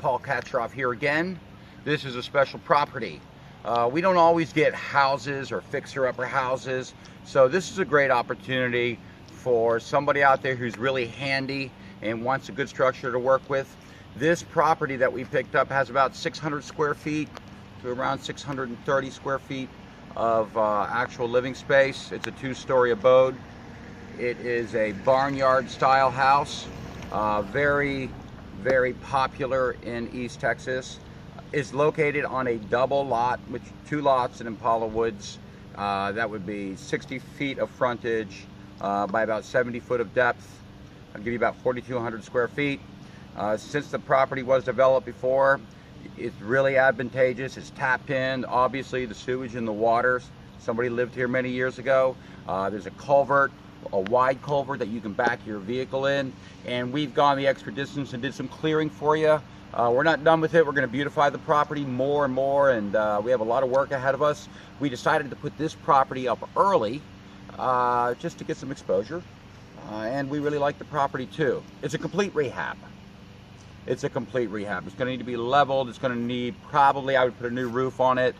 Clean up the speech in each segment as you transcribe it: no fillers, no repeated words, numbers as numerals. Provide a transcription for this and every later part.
call catcher off here again. This is a special property. We don't always get houses or fixer-upper houses, so this is a great opportunity for somebody out there who's really handy and wants a good structure to work with. This property that we picked up has about 600 square feet to around 630 square feet of actual living space. It's a two-story abode. It is a barnyard style house, very popular in East Texas. It's located on a double lot, which 2 lots in Impala Woods. That would be 60 feet of frontage by about 70 foot of depth. I'll give you about 4,200 square feet. Since the property was developed before, it's really advantageous. It's tapped in, obviously, the sewage and the waters. Somebody lived here many years ago. There's a culvert, a wide culvert that you can back your vehicle in, and we've gone the extra distance and did some clearing for you. We're not done with it. We're going to beautify the property more and more, and we have a lot of work ahead of us. We decided to put this property up early just to get some exposure, and we really like the property too. It's a complete rehab. It's a complete rehab. It's going to need to be leveled. It's going to need, probably, I would put a new roof on it.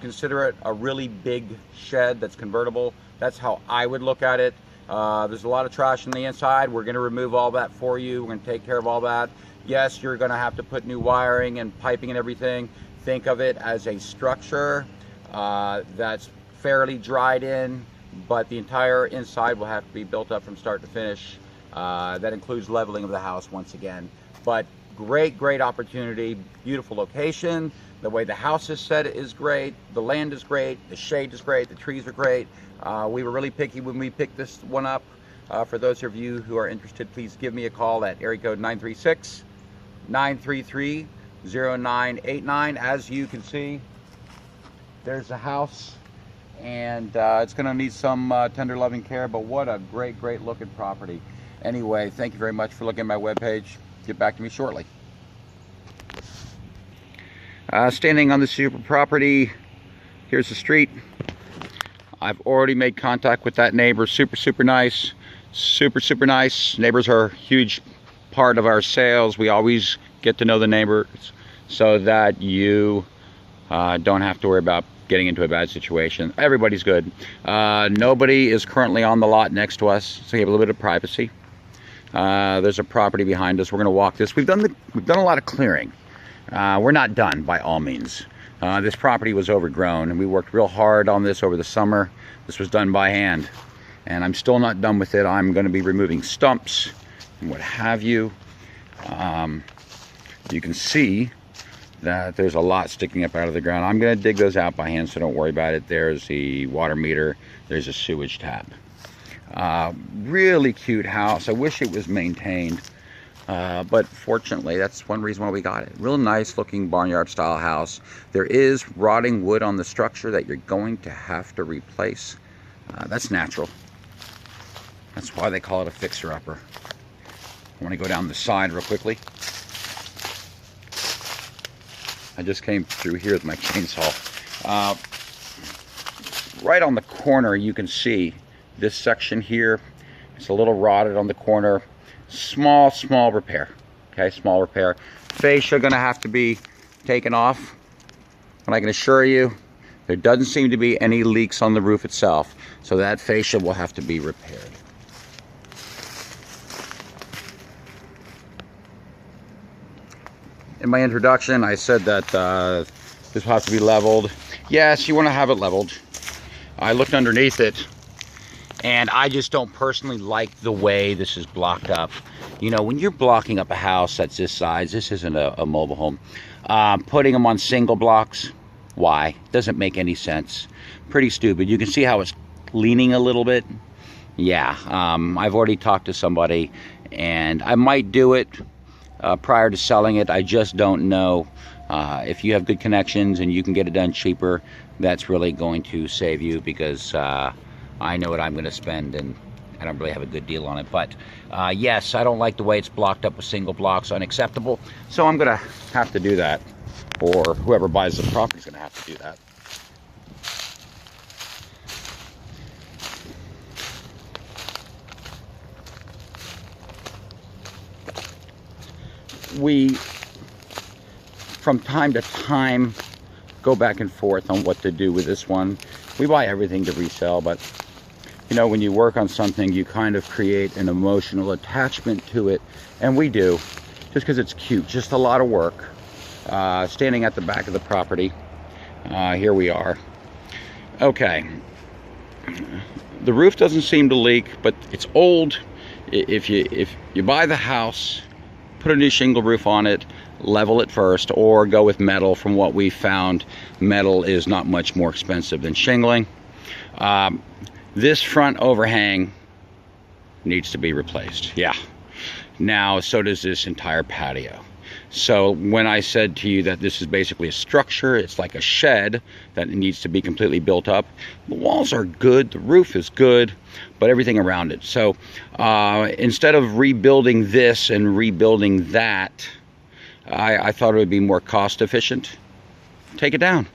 Consider it a really big shed that's convertible. That's how I would look at it. There's a lot of trash on the inside. We're going to remove all that for you. We're going to take care of all that. Yes, you're going to have to put new wiring and piping and everything. Think of it as a structure that's fairly dried in, but the entire inside will have to be built up from start to finish. That includes leveling of the house once again. But great opportunity, beautiful location. The way the house is set is great. The land is great. The shade is great. The trees are great. We were really picky when we picked this one up. For those of you who are interested, please give me a call at area code 936-933-0989. As you can see, there's the house, and it's going to need some tender loving care, but what a great looking property. Anyway, thank you very much for looking at my webpage. Get back to me shortly. Standing on the super property, here's the street. I've already made contact with that neighbor. Super nice. Super nice. Neighbors are a huge part of our sales. We always get to know the neighbors so that you don't have to worry about getting into a bad situation. Everybody's good. Nobody is currently on the lot next to us, so you have a little bit of privacy. There's a property behind us. We're going to walk this. We've done a lot of clearing. We're not done by all means. This property was overgrown, and we worked real hard on this over the summer. This was done by hand, and I'm still not done with it. I'm going to be removing stumps and what have you. You can see that there's a lot sticking up out of the ground. I'm going to dig those out by hand, so don't worry about it. There's the water meter. There's a sewage tap. Really cute house. I wish it was maintained, but fortunately that's one reason why we got it. Real nice looking barnyard style house. There is rotting wood on the structure that you're going to have to replace. That's natural. That's why they call it a fixer-upper. I want to go down the side real quickly. I just came through here with my chainsaw. Right on the corner you can see this section here. It's a little rotted on the corner. Small repair. Okay, small repair. Fascia gonna have to be taken off. And I can assure you, there doesn't seem to be any leaks on the roof itself. So that fascia will have to be repaired. In my introduction, I said that this will have to be leveled. Yes, you want to have it leveled. I looked underneath it, and I just don't personally like the way this is blocked up. You know, when you're blocking up a house that's this size, this isn't a mobile home, putting them on single blocks, why? Doesn't make any sense. Pretty stupid. You can see how it's leaning a little bit. Yeah, I've already talked to somebody, and I might do it prior to selling it. I just don't know. If you have good connections and you can get it done cheaper, that's really going to save you, because I know what I'm going to spend, and I don't really have a good deal on it. But yes, I don't like the way it's blocked up with single blocks. Unacceptable. So I'm going to have to do that, or whoever buys the property is going to have to do that. We from time to time go back and forth on what to do with this one. We buy everything to resell, but you know, when you work on something, you kind of create an emotional attachment to it, and we do, just because it's cute. Just a lot of work. Standing at the back of the property. Here we are. Okay. The roof doesn't seem to leak, but it's old. If you buy the house, put a new shingle roof on it, level it first, or go with metal. From what we found, metal is not much more expensive than shingling. This front overhang needs to be replaced. Yeah. Now, so does this entire patio. So when I said to you that this is basically a structure, it's like a shed that needs to be completely built up. The walls are good, the roof is good, but everything around it. So instead of rebuilding this and rebuilding that, I thought it would be more cost efficient. Take it down.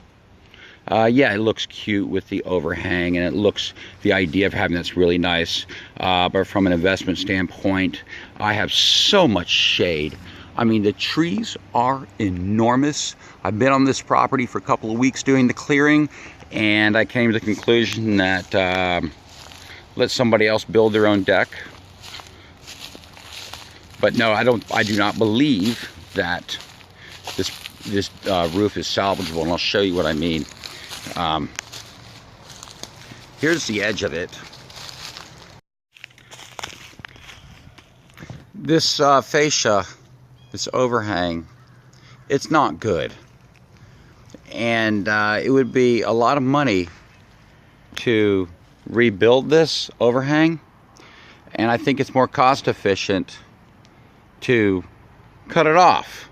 Yeah, it looks cute with the overhang, and it looks, the idea of having that's really nice. But from an investment standpoint, I have so much shade. I mean, the trees are enormous. I've been on this property for a couple of weeks doing the clearing, and I came to the conclusion that let somebody else build their own deck. But no, I do not believe that this roof is salvageable, and I'll show you what I mean. Here's the edge of it. This fascia, this overhang, it's not good, and it would be a lot of money to rebuild this overhang, and I think it's more cost efficient to cut it off.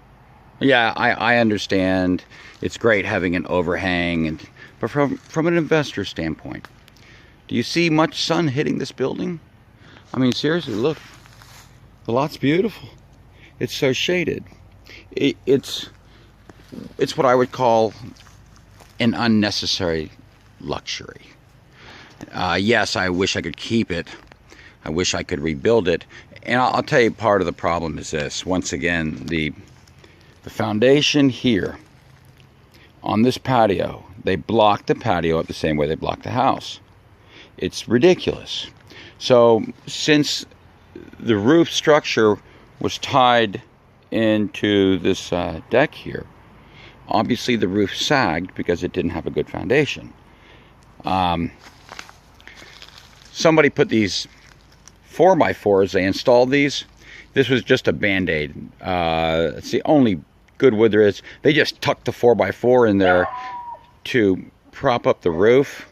Yeah, I understand it's great having an overhang, but from an investor standpoint, do you see much sun hitting this building? I mean, seriously, look, the lot's beautiful. It's so shaded. It's what I would call an unnecessary luxury. Yes, I wish I could keep it. I wish I could rebuild it. And I'll tell you, part of the problem is this. Once again, the foundation here on this patio, they blocked the patio up the same way they blocked the house. It's ridiculous. So since the roof structure was tied into this deck here, obviously the roof sagged because it didn't have a good foundation. Somebody put these 4x4s, they installed these. This was just a band-aid. It's the only good wood there is. They just tucked the 4x4 in there to prop up the roof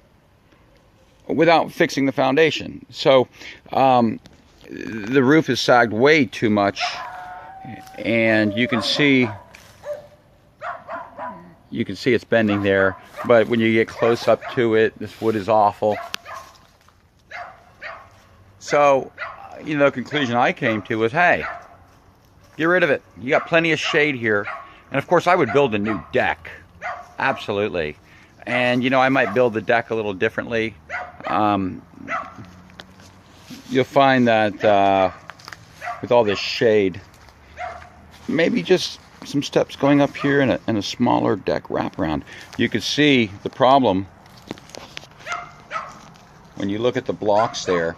without fixing the foundation. So the roof is sagged way too much, and you can see it's bending there, but when you get close up to it, this wood is awful. So, you know, the conclusion I came to was, hey, get rid of it. You got plenty of shade here. And of course, I would build a new deck. Absolutely. And, you know, I might build the deck a little differently. You'll find that with all this shade, maybe just some steps going up here and a smaller deck wraparound. You could see the problem when you look at the blocks there.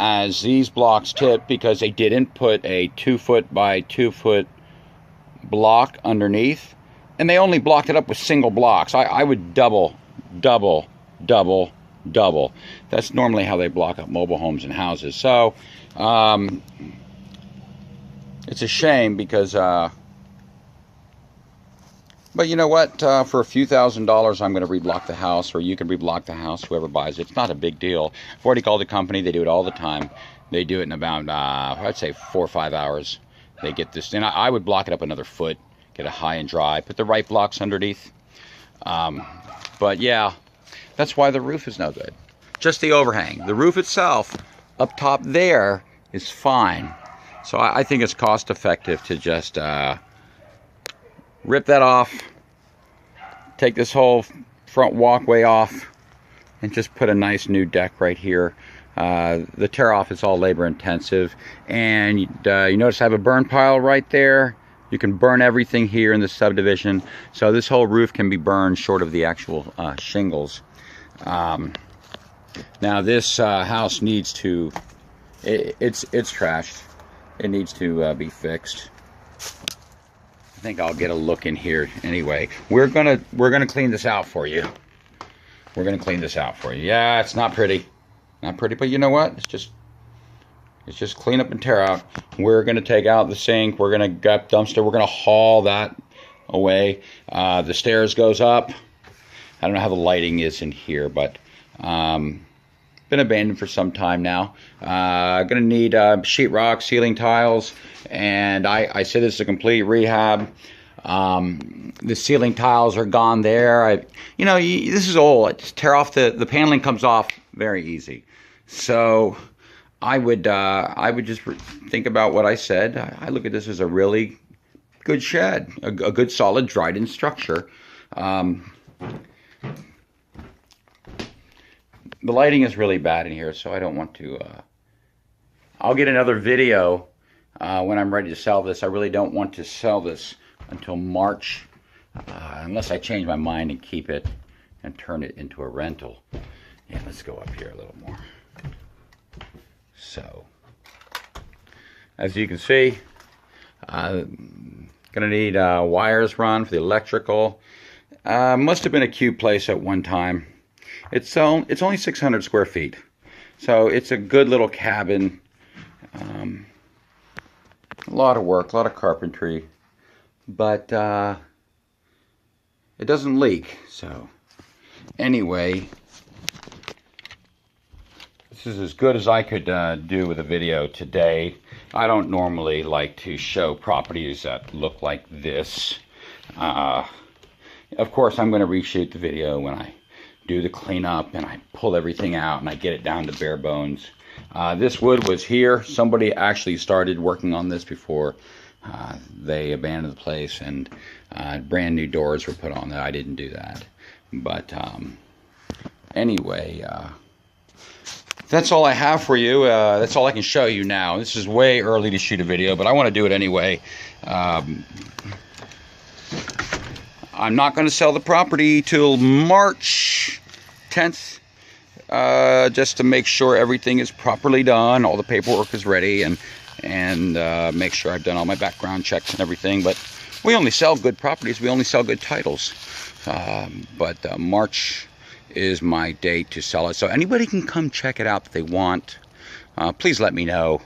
As these blocks tip because they didn't put a 2-foot by 2-foot block underneath, and they only blocked it up with single blocks. I would double. That's normally how they block up mobile homes and houses. So it's a shame because but you know what, for a few $1,000s I'm going to reblock the house, or you can reblock the house, whoever buys it. It's not a big deal. I've already called the company. They do it all the time. They do it in about I'd say 4 or 5 hours. They get this, and I would block it up another foot, get it high and dry, put the right blocks underneath. But yeah, that's why the roof is no good. Just the overhang. The roof itself up top there is fine. So I think it's cost effective to just rip that off, take this whole front walkway off, and just put a nice new deck right here. The tear off is all labor intensive, and you notice I have a burn pile right there. You can burn everything here in the subdivision. So this whole roof can be burned short of the actual shingles. Now this house needs to, it's trashed. It needs to be fixed. I think I'll get a look in here anyway. We're gonna clean this out for you. We're gonna clean this out for you. Yeah, it's not pretty. Not pretty, but you know what? It's just clean up and tear out. We're gonna take out the sink. We're gonna gut dumpster. We're gonna haul that away. The stairs goes up. I don't know how the lighting is in here, but been abandoned for some time now. Gonna need sheetrock, ceiling tiles, and I said this is a complete rehab. The ceiling tiles are gone there. You know, this is old. Just tear off the paneling comes off very easy. So I would just think about what I said. I look at this as a really good shed, a good solid dried-in structure. The lighting is really bad in here, so I don't want to. I'll get another video when I'm ready to sell this. I really don't want to sell this until March, unless I change my mind and keep it and turn it into a rental. Yeah, let's go up here a little more. So, as you can see, gonna need wires run for the electrical. Must have been a cute place at one time. It's only 600 square feet, so it's a good little cabin. A lot of work, a lot of carpentry, but it doesn't leak. So anyway, this is as good as I could do with a video today. I don't normally like to show properties that look like this. Of course, I'm going to reshoot the video when I do the cleanup and I pull everything out and I get it down to bare bones. This wood was here. Somebody actually started working on this before they abandoned the place, and brand new doors were put on that. I didn't do that. But anyway, that's all I have for you. That's all I can show you now. This is way early to shoot a video, but I want to do it anyway. I'm not going to sell the property till March 10th, just to make sure everything is properly done, all the paperwork is ready, and make sure I've done all my background checks and everything. But we only sell good properties. We only sell good titles. But March is my date to sell it. So anybody can come check it out if they want. Please let me know.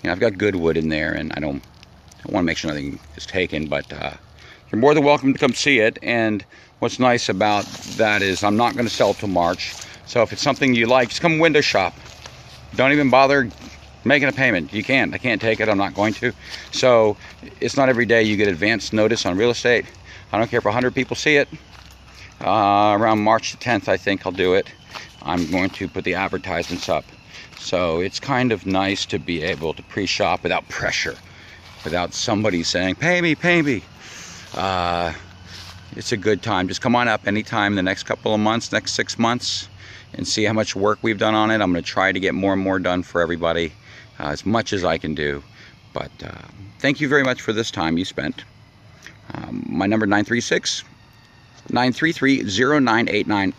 You know, I've got good wood in there, and I don't want to make sure nothing is taken, but you're more than welcome to come see it. And what's nice about that is I'm not going to sell till March. So if it's something you like, just come window shop. Don't even bother making a payment. You can't. I can't take it. I'm not going to. So it's not every day you get advance notice on real estate. I don't care if 100 people see it. Around March the 10th, I think I'll do it. I'm going to put the advertisements up. So it's kind of nice to be able to pre-shop without pressure, without somebody saying, pay me, pay me. It's a good time. Just come on up anytime the next couple of months, next 6 months, and see how much work we've done on it. I'm going to try to get more and more done for everybody, as much as I can do. But thank you very much for this time you spent. My number 936-933-0989.